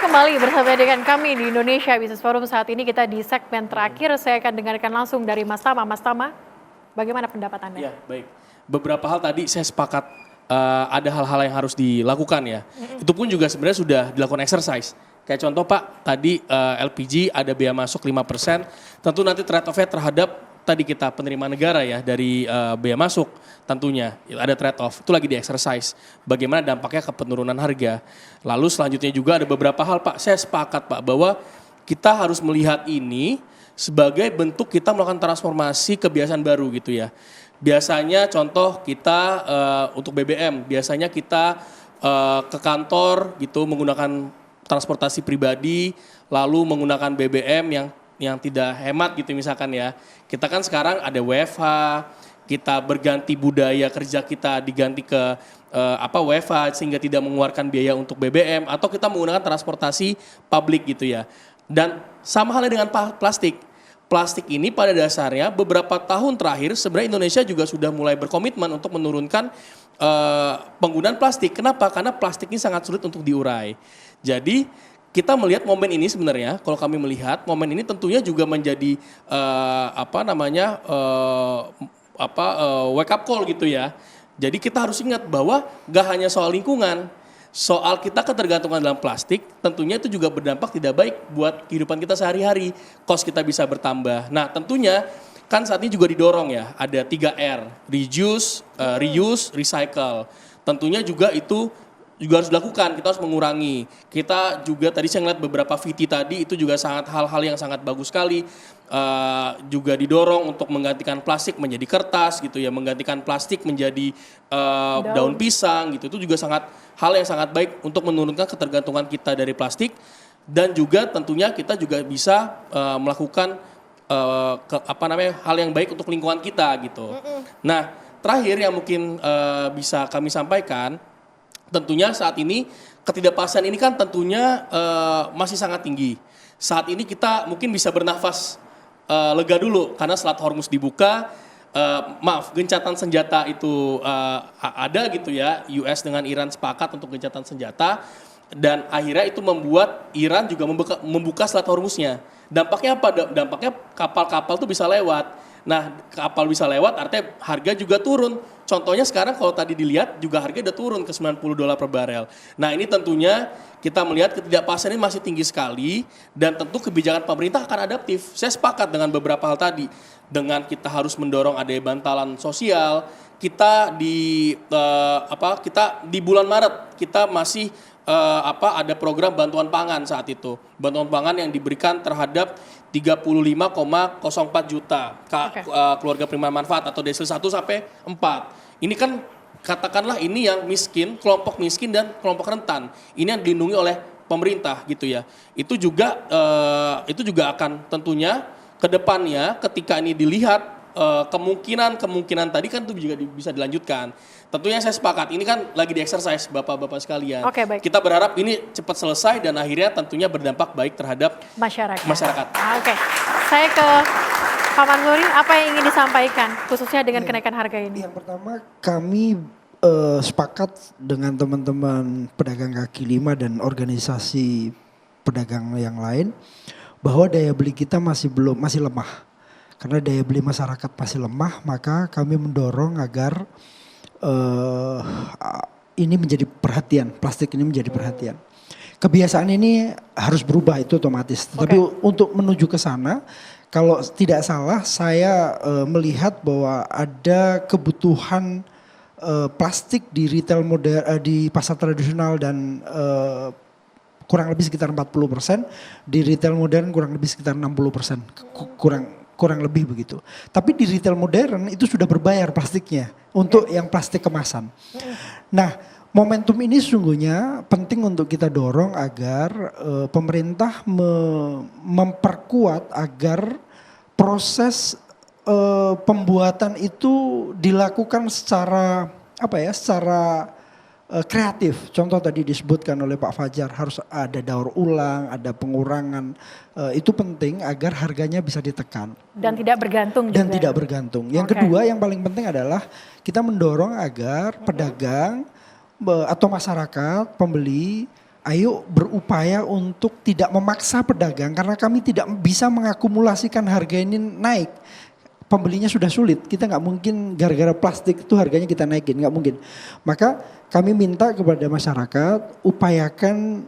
kembali bersama dengan kami di Indonesia Business Forum. Saat ini kita di segmen terakhir. Saya akan dengarkan langsung dari Mas Tama. Mas Tama, bagaimana pendapat Anda? Ya, baik. Beberapa hal tadi saya sepakat ada hal-hal yang harus dilakukan ya. Itu pun juga sebenarnya sudah dilakukan exercise. Kayak contoh Pak, tadi LPG ada bea masuk 5%. Tentu nanti trade-off-nya terhadap tadi kita penerima negara ya dari bea masuk tentunya ada trade-off. Itu lagi di-exercise. Bagaimana dampaknya ke penurunan harga. Lalu selanjutnya juga ada beberapa hal Pak. Saya sepakat Pak bahwa kita harus melihat ini sebagai bentuk kita melakukan transformasi kebiasaan baru gitu ya. Biasanya contoh kita untuk BBM, biasanya kita ke kantor gitu menggunakan transportasi pribadi, lalu menggunakan BBM yang tidak hemat gitu misalkan ya. Kita kan sekarang ada WFH, kita berganti budaya kerja kita diganti ke WFH sehingga tidak mengeluarkan biaya untuk BBM atau kita menggunakan transportasi publik gitu ya. Dan sama halnya dengan plastik. Plastik ini pada dasarnya beberapa tahun terakhir sebenarnya Indonesia juga sudah mulai berkomitmen untuk menurunkan penggunaan plastik. Kenapa? Karena plastik ini sangat sulit untuk diurai. Jadi kita melihat momen ini sebenarnya, kalau kami melihat momen ini tentunya juga menjadi wake up call gitu ya. Jadi kita harus ingat bahwa gak hanya soal lingkungan, soal kita ketergantungan dalam plastik, tentunya itu juga berdampak tidak baik buat kehidupan kita sehari-hari. Cost kita bisa bertambah. Nah tentunya kan saat ini juga didorong ya, ada 3R, reduce, reuse, recycle. Tentunya juga itu juga harus dilakukan, kita harus mengurangi. Kita juga tadi saya ngeliat beberapa VT tadi itu juga sangat hal-hal yang sangat bagus sekali. Juga didorong untuk menggantikan plastik menjadi kertas gitu ya, menggantikan plastik menjadi daun pisang gitu. Itu juga hal yang sangat baik untuk menurunkan ketergantungan kita dari plastik. Dan juga tentunya kita juga bisa melakukan hal yang baik untuk lingkungan kita gitu. Nah terakhir yang mungkin bisa kami sampaikan, tentunya saat ini ketidakpastian ini kan tentunya masih sangat tinggi. Saat ini kita mungkin bisa bernafas lega dulu karena Selat Hormuz dibuka, gencatan senjata itu ada gitu ya. US dengan Iran sepakat untuk gencatan senjata dan akhirnya itu membuat Iran juga membuka Selat Hormuznya. Dampaknya apa? Dampaknya kapal-kapal tuh bisa lewat. Nah kapal bisa lewat artinya harga juga turun. Contohnya sekarang kalau tadi dilihat juga harga udah turun ke $90 per barel. Nah ini tentunya kita melihat ketidakpastian ini masih tinggi sekali dan tentu kebijakan pemerintah akan adaptif. Saya sepakat dengan beberapa hal tadi. Dengan kita harus mendorong adanya bantalan sosial, kita di bulan Maret kita masih ada program bantuan pangan saat itu. Bantuan pangan yang diberikan terhadap 35,04 juta keluarga penerima manfaat atau desil 1 sampai 4. Ini kan katakanlah ini yang miskin, kelompok miskin dan kelompok rentan. Ini yang dilindungi oleh pemerintah gitu ya. Itu juga akan tentunya ke depannya ketika ini dilihat kemungkinan tadi kan itu juga bisa dilanjutkan. Tentunya saya sepakat, ini kan lagi di-exercise Bapak-Bapak sekalian. Oke, baik. Kita berharap ini cepat selesai dan akhirnya tentunya berdampak baik terhadap masyarakat. Oke, saya ke Pak Mansuri, apa yang ingin disampaikan khususnya dengan kenaikan harga ini? Yang pertama kami sepakat dengan teman-teman pedagang kaki lima dan organisasi pedagang yang lain bahwa daya beli kita masih lemah. Karena daya beli masyarakat masih lemah, maka kami mendorong agar ini menjadi perhatian, plastik ini menjadi perhatian. Kebiasaan ini harus berubah, itu otomatis. Tapi untuk menuju ke sana, kalau tidak salah saya melihat bahwa ada kebutuhan plastik di retail modern, di pasar tradisional dan kurang lebih sekitar 40%, di retail modern kurang lebih sekitar 60%, kurang lebih begitu. Tapi di retail modern itu sudah berbayar plastiknya untuk yang plastik kemasan. Nah, momentum ini sesungguhnya penting untuk kita dorong agar pemerintah memperkuat agar proses pembuatan itu dilakukan secara kreatif. Contoh tadi disebutkan oleh Pak Fajar, harus ada daur ulang, ada pengurangan. Itu penting agar harganya bisa ditekan. Dan tidak bergantung Dan juga. tidak bergantung. Yang kedua yang paling penting adalah kita mendorong agar pedagang atau masyarakat, pembeli ayo berupaya untuk tidak memaksa pedagang karena kami tidak bisa mengakumulasikan harga ini naik. Pembelinya sudah sulit, kita nggak mungkin gara-gara plastik itu harganya kita naikin, nggak mungkin. Maka kami minta kepada masyarakat upayakan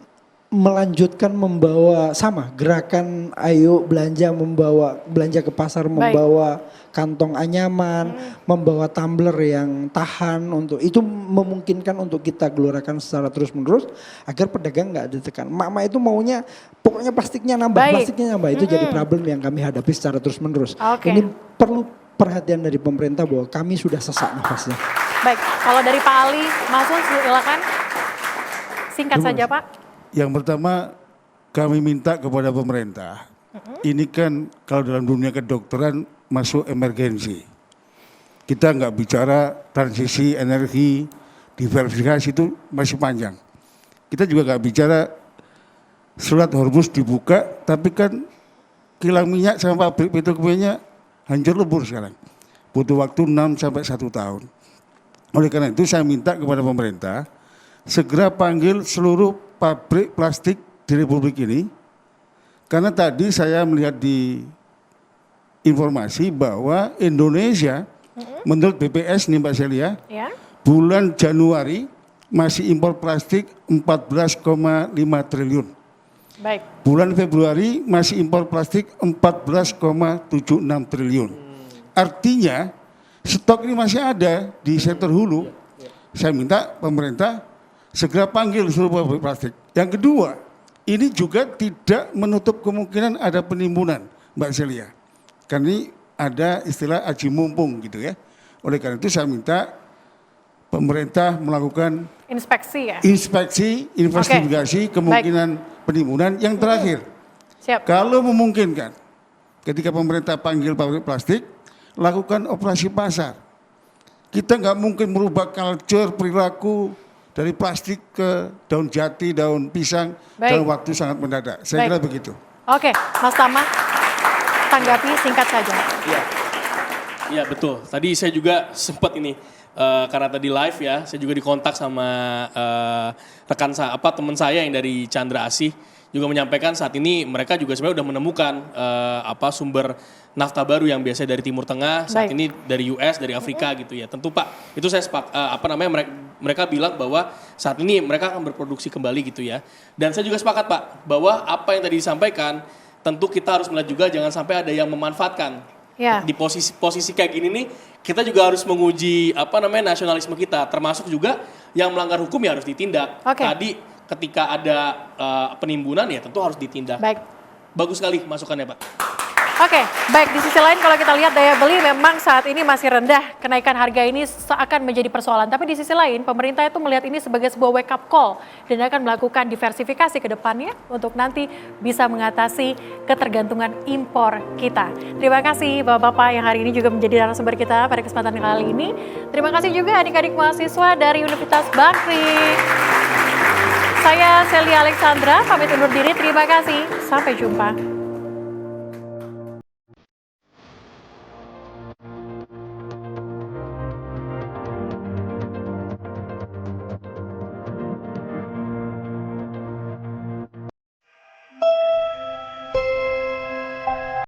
melanjutkan membawa sama gerakan ayo belanja ke pasar, membawa kantong anyaman, membawa tumbler yang tahan, untuk itu memungkinkan untuk kita gelurakan secara terus menerus agar pedagang nggak ditekan. Mak-mak itu maunya pokoknya plastiknya nambah, itu jadi problem yang kami hadapi secara terus menerus. Ini perlu perhatian dari pemerintah bahwa kami sudah sesak nafasnya. Baik, kalau dari Pak Ali, Mas Ul silakan singkat saja Pak. Yang pertama kami minta kepada pemerintah, ini kan kalau dalam dunia kedokteran masuk emergensi. Kita nggak bicara transisi energi, diversifikasi itu masih panjang. Kita juga nggak bicara surat Hormuz dibuka, tapi kan kilang minyak sama pabrik petrokimia hancur lebur sekarang. Butuh waktu 6 sampai 1 tahun. Oleh karena itu saya minta kepada pemerintah, segera panggil seluruh pabrik plastik di Republik ini, karena tadi saya melihat di informasi bahwa Indonesia menurut BPS nih Mbak Celia, bulan Januari masih impor plastik 14,5 triliun. Baik. Bulan Februari masih impor plastik 14,76 triliun. Artinya stok ini masih ada di sektor hulu. Saya minta pemerintah segera panggil seluruh pabrik plastik. Yang kedua, ini juga tidak menutup kemungkinan ada penimbunan, Mbak Celia. Karena ini ada istilah aji mumpung gitu ya. Oleh karena itu saya minta pemerintah melakukan inspeksi, investigasi kemungkinan penimbunan. Yang terakhir, kalau memungkinkan, ketika pemerintah panggil pabrik plastik, lakukan operasi pasar. Kita nggak mungkin merubah culture, perilaku, dari plastik ke daun jati, daun pisang, dalam waktu sangat mendadak. Saya kira begitu. Oke, Mas Tama, tanggapi singkat saja. Iya betul. Tadi saya juga sempat ini, karena tadi live ya, saya juga dikontak sama teman saya yang dari Chandra Asih, juga menyampaikan saat ini mereka juga sebenarnya sudah menemukan sumber nafta baru yang biasanya dari Timur Tengah, saat ini dari US, dari Afrika gitu ya. Tentu Pak, itu saya mereka bilang bahwa saat ini mereka akan berproduksi kembali gitu ya. Dan saya juga sepakat Pak, bahwa apa yang tadi disampaikan, tentu kita harus melihat juga jangan sampai ada yang memanfaatkan. Di posisi kayak gini nih, kita juga harus menguji nasionalisme kita, termasuk juga yang melanggar hukum ya harus ditindak. Tadi ketika ada penimbunan ya tentu harus ditindak. Bagus sekali masukannya Pak. Oke, baik, di sisi lain kalau kita lihat daya beli memang saat ini masih rendah, kenaikan harga ini seakan menjadi persoalan. Tapi di sisi lain pemerintah itu melihat ini sebagai sebuah wake up call dan akan melakukan diversifikasi ke depannya untuk nanti bisa mengatasi ketergantungan impor kita. Terima kasih Bapak-Bapak yang hari ini juga menjadi narasumber kita pada kesempatan kali ini. Terima kasih juga adik-adik mahasiswa dari Universitas Bakri. Saya Celia Alexandra, pamit undur diri, terima kasih, sampai jumpa.